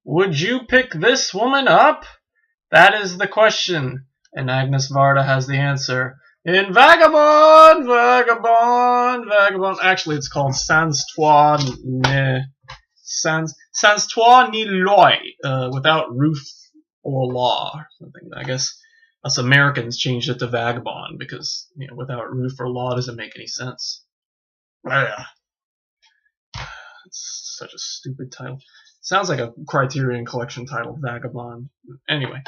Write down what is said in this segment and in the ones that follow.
Would you pick this woman up? That is the question, and Agnes Varda has the answer. In Vagabond, Vagabond, Vagabond. Actually, it's called Sans Toi Ni Loi, without roof or law, or something. I guess us Americans changed it to Vagabond because without roof or law doesn't make any sense. It's such a stupid title. Sounds like a Criterion collection title, Vagabond. Anyway,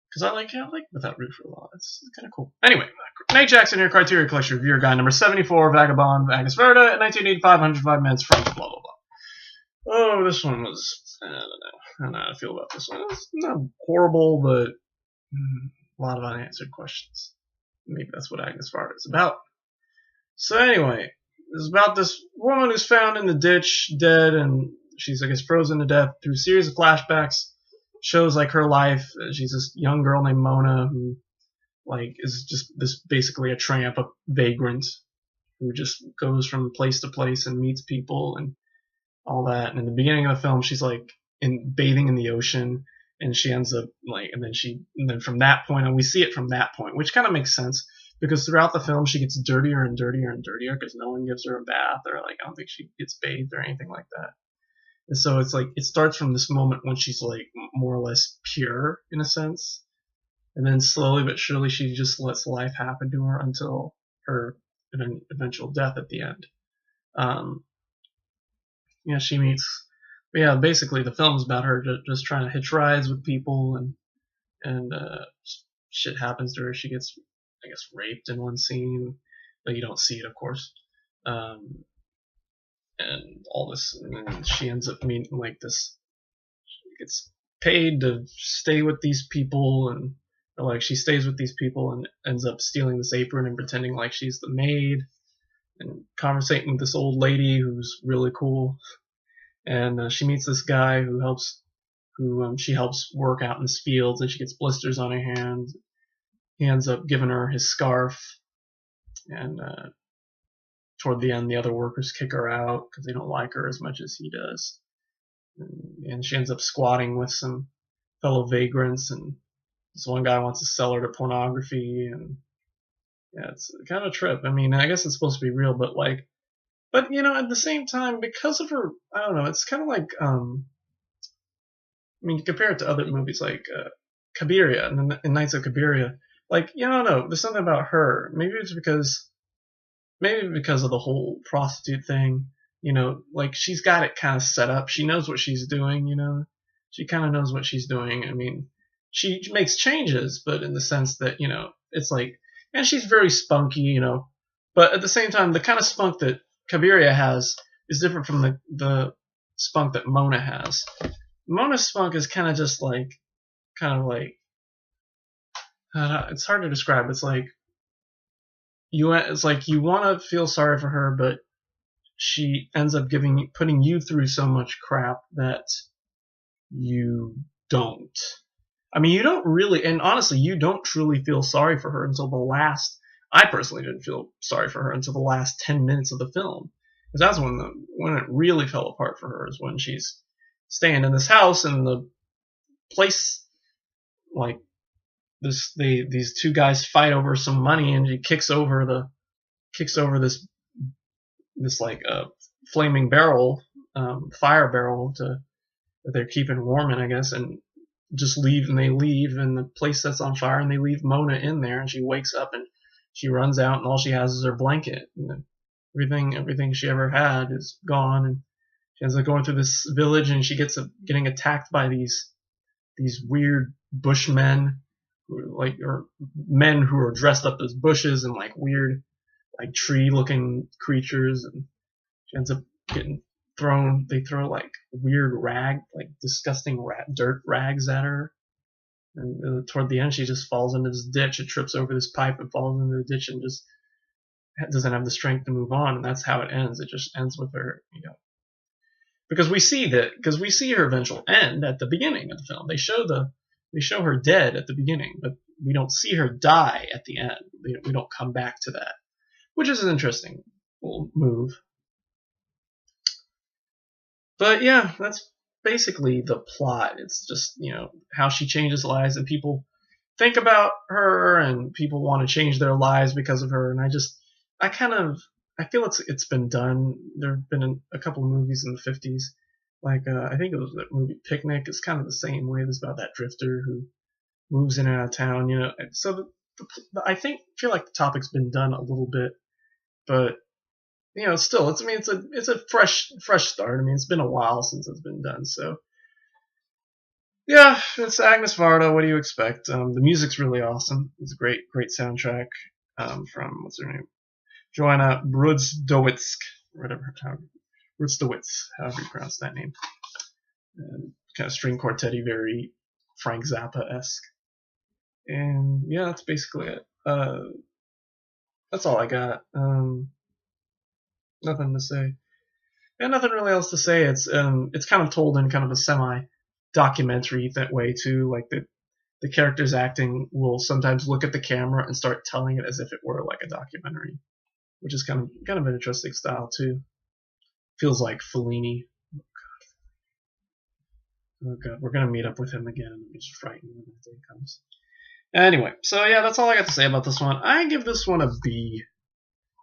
because I like without roof or law. It's kind of cool. Anyway, Nate Jackson here, Criterion Collection Reviewer Guide number 74, Vagabond, Agnes Varda, 1985, 105 minutes, French, blah blah blah. Oh, this one was, I don't know how to feel about this one. It's not horrible, but a lot of unanswered questions. Maybe that's what Agnes Varda is about. So anyway, it's about this woman who's found in the ditch, dead, and she's, I guess, frozen to death through a series of flashbacks. Shows like her life. She's this young girl named Mona who, is just this basically a tramp, a vagrant who just goes from place to place and meets people and all that. And in the beginning of the film, she's bathing in the ocean, and she ends up and then from that point on, we see it from that point, which kind of makes sense because throughout the film she gets dirtier and dirtier and dirtier because no one gives her a bath, or I don't think she gets bathed or anything like that. And so it's it starts from this moment when she's more or less pure in a sense, and then slowly but surely she just lets life happen to her until her eventual death at the end. She meets. But yeah, basically the film's about her just trying to hitch rides with people, and shit happens to her. She gets, I guess, raped in one scene, but you don't see it, of course. And all this, and then she ends up meeting this. She gets paid to stay with these people, and she stays with these people and ends up stealing this apron and pretending like she's the maid, and conversating with this old lady who's really cool. And she meets this guy who she helps work out in the fields, and she gets blisters on her hands. He ends up giving her his scarf, and toward the end, the other workers kick her out because they don't like her as much as he does. And she ends up squatting with some fellow vagrants, and this one guy wants to sell her to pornography, and yeah, it's kind of a trip. I mean, I guess it's supposed to be real, but at the same time, because of her, I don't know, it's kind of compare it to other movies like Cabiria and Nights of Cabiria. I don't know, there's something about her. Maybe because of the whole prostitute thing, she's got it kind of set up. She knows what she's doing, She kind of knows what she's doing. I mean, she makes changes, but in the sense that, it's and she's very spunky, but at the same time, the kind of spunk that Cabiria has is different from the spunk that Mona has. Mona's spunk is kind of just it's hard to describe. It's you want to feel sorry for her, but she ends up putting you through so much crap that you don't. I mean, you don't really, and honestly, you don't truly feel sorry for her until I personally didn't feel sorry for her until the last 10 minutes of the film. Because that's when it really fell apart for her, is when she's staying in this house, and the place, these two guys fight over some money, and she kicks over this flaming barrel, fire barrel that they're keeping warm in, I guess, and just leave, and they leave, and the place sets on fire, and they leave Mona in there, and she wakes up, and she runs out, and all she has is her blanket, and everything she ever had is gone, and she ends up going through this village, and she getting attacked by these weird bushmen, or men who are dressed up as bushes and weird tree-looking creatures, and she ends up getting thrown. They throw weird disgusting dirt rags at her, and toward the end she just falls into this ditch. It trips over this pipe and falls into the ditch and just doesn't have the strength to move on, and that's how it ends. It just ends with her, because we see her eventual end at the beginning of the film. They show her dead at the beginning, but we don't see her die at the end. We don't come back to that, which is an interesting little move. But yeah, that's basically the plot. It's just, you know, how she changes lives and people think about her and people want to change their lives because of her. And I feel it's been done. There have been a couple of movies in the 50s. Like, I think it was that movie Picnic. It's kind of the same way. It's about that drifter who moves in and out of town, you know. So I feel like the topic's been done a little bit, but you know, still, it's a fresh start. I mean, it's been a while since it's been done, so yeah, it's Agnes Varda. What do you expect? The music's really awesome. It's a great soundtrack from what's her name, Joanna Brudzdowicz, whatever, Brudzdowicz, however you pronounce that name. Kind of string quartet-y, very Frank Zappa-esque. And yeah, that's basically it. That's all I got. Nothing to say. And nothing really else to say. It's kind of told in kind of a semi-documentary that way too. Like the characters acting will sometimes look at the camera and start telling it as if it were like a documentary, which is kind of an interesting style too. Feels like Fellini. Oh god, we're gonna meet up with him again and be just frightened when that day comes. Anyway, so yeah, that's all I got to say about this one. I give this one a B.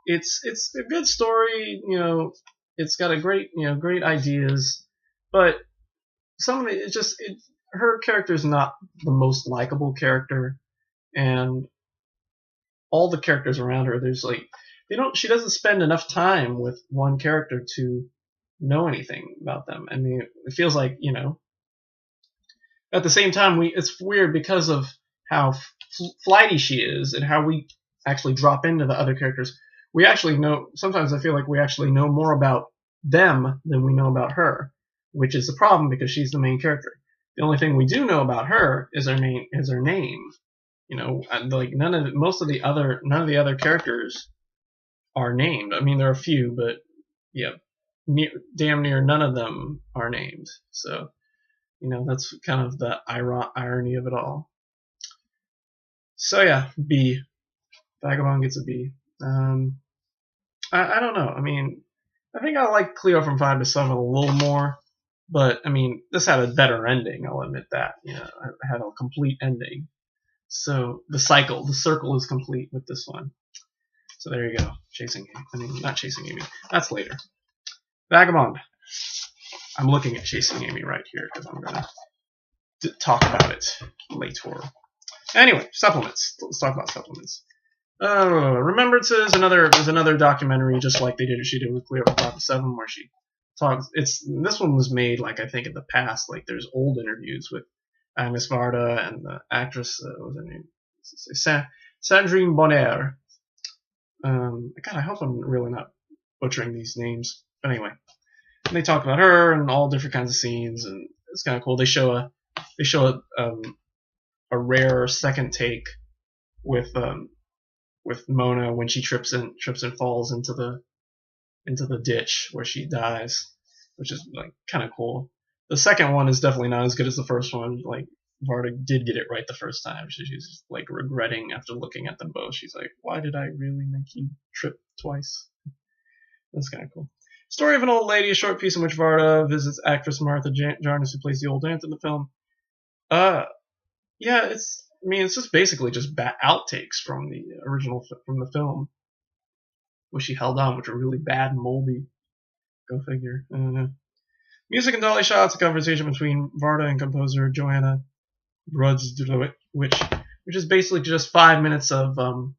It's a good story, you know. It's got great ideas, but some of it her character is not the most likable character, and all the characters around her, she doesn't spend enough time with one character to know anything about them. I mean, it feels like, you know, at the same time it's weird because of how flighty she is and how we actually drop into the other characters. We actually know, sometimes I feel like we actually know more about them than we know about her, which is a problem because she's the main character. The only thing we do know about her is her name. You know, like none of the other characters are named. I mean, there are a few, but yeah, damn near none of them are named. So, you know, that's kind of the irony of it all. So yeah, B. Vagabond gets a B. I don't know. I mean, I think I like Cleo from 5 to 7 a little more, but I mean, this had a better ending. I'll admit that. You know, I had a complete ending. So the circle is complete with this one. So there you go. Not Chasing Amy. That's later. Vagabond. I'm looking at Chasing Amy right here because I'm gonna talk about it later. Anyway, supplements. Let's talk about supplements. Remembrances. There's another documentary just like she did with Cleo from 5 to 7 where she talks. This one was made like I think in the past. Like there's old interviews with Agnes Varda and the actress. What was her name? Sandrine Bonnaire. God, I hope I'm really not butchering these names. But anyway, they talk about her and all different kinds of scenes, and it's kind of cool. They show a rare second take with Mona when she trips and falls into the ditch where she dies, which is like kind of cool. The second one is definitely not as good as the first one. Like Varda did get it right the first time. She's like regretting after looking at them both. She's like, why did I really make you trip twice? That's kind of cool. Story of an old lady, a short piece in which Varda visits actress Martha Jarness, who plays the old aunt in the film. Yeah, it's just basically just outtakes from the original from the film, which she held on, which are really bad and moldy. Go figure. I don't know. Music and dolly shots, a conversation between Varda and composer Joanna Brudzdowicz, which is basically just 5 minutes of them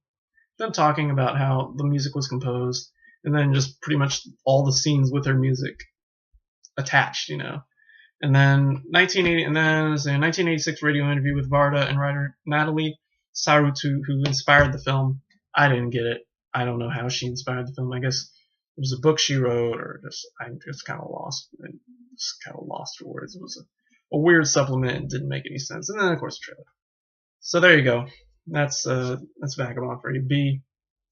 talking about how the music was composed, and then just pretty much all the scenes with her music attached, you know. And then 1986 radio interview with Varda and writer Natalie Sarutu, who inspired the film. I didn't get it. I don't know how she inspired the film. I guess it was a book she wrote, or I'm just kind of lost. Just kind of lost for words. It was a weird supplement and didn't make any sense. And then of course the trailer. So there you go. That's Vagabond for you. B.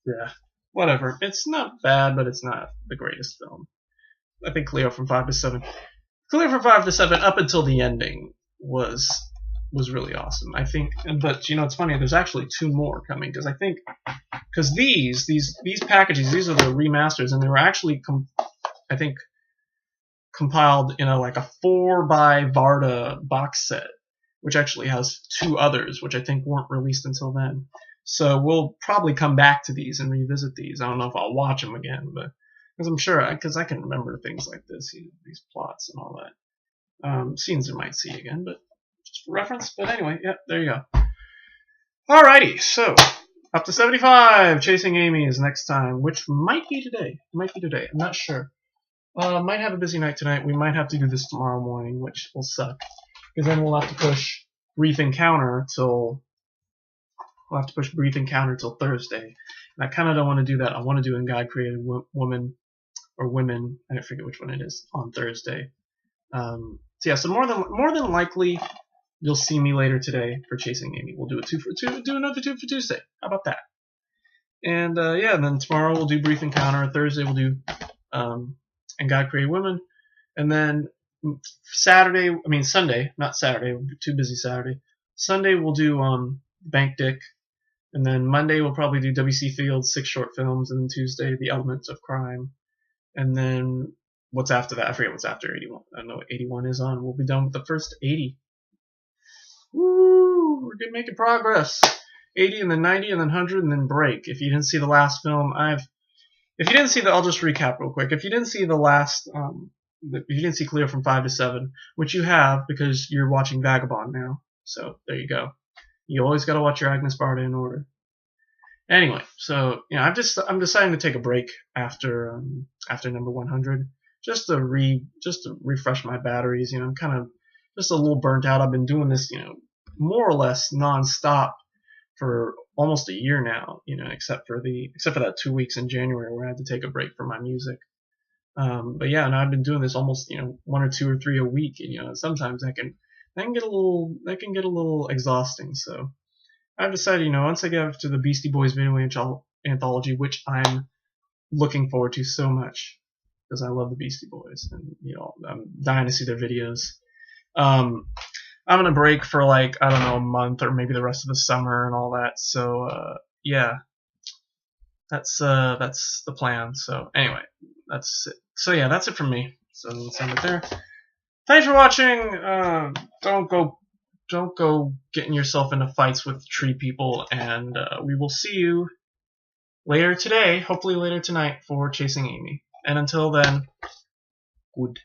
Yeah. Whatever. It's not bad, but it's not the greatest film. I think Cleo from 5 to 7. Cleo from 5 to 7 up until the ending was really awesome. I think, but you know, it's funny. There's actually 2 more coming because these packages, these are the remasters, and they were actually I think compiled in like a 4x Varda box set, which actually has 2 others, which I think weren't released until then. So we'll probably come back to these and revisit these. I don't know if I'll watch them again, but because I'm sure, because I can remember things like this, these plots and all that. Scenes I might see again, but just for reference. But anyway, yeah, there you go. Alrighty, so up to 75. Chasing Amy is next time, which might be today. I'm not sure. Might have a busy night tonight. We might have to do this tomorrow morning, which will suck, because then we'll have to push Brief Encounter till Thursday. And I kind of don't want to do that. I want to do In God Created Woman or Women. I forget which one it is on Thursday. So yeah, so more than likely, you'll see me later today for Chasing Amy. We'll do a 2 for 2. Do another 2 for Tuesday. How about that? And yeah, and then tomorrow we'll do Brief Encounter. Thursday we'll do And God Created Women. And then Sunday, not Saturday. We'll be too busy Saturday. Sunday we'll do Bank Dick. And then Monday we'll probably do W.C. Fields' 6 short films. And then Tuesday, The Elements of Crime. And then what's after that? I forget what's after 81. I don't know what 81 is on. We'll be done with the first 80. Woo! We're making progress. 80 and then 90 and then 100 and then break. If you didn't see the last film, I'll just recap real quick. If you didn't see the last, if you didn't see Cleo from 5 to 7, which you have because you're watching Vagabond now. So there you go. You always got to watch your Agnes Barda in order. Anyway, so I'm deciding to take a break after number 100, just to refresh my batteries. I'm kind of just a little burnt out. I've been doing this, more or less nonstop for almost a year now. Except for that 2 weeks in January where I had to take a break from my music. But yeah, and I've been doing this almost 1 or 2 or 3 a week. And sometimes that can get a little exhausting. So I've decided, once I get to the Beastie Boys video anthology, which I'm looking forward to so much because I love the Beastie Boys and I'm dying to see their videos. I'm gonna break for a month or maybe the rest of the summer and all that. So yeah, that's the plan. So anyway, that's it. So yeah, that's it from me. So let's end it there. Thanks for watching. Don't go getting yourself into fights with tree people, and we will see you later today, hopefully later tonight, for Chasing Amy. And until then, good.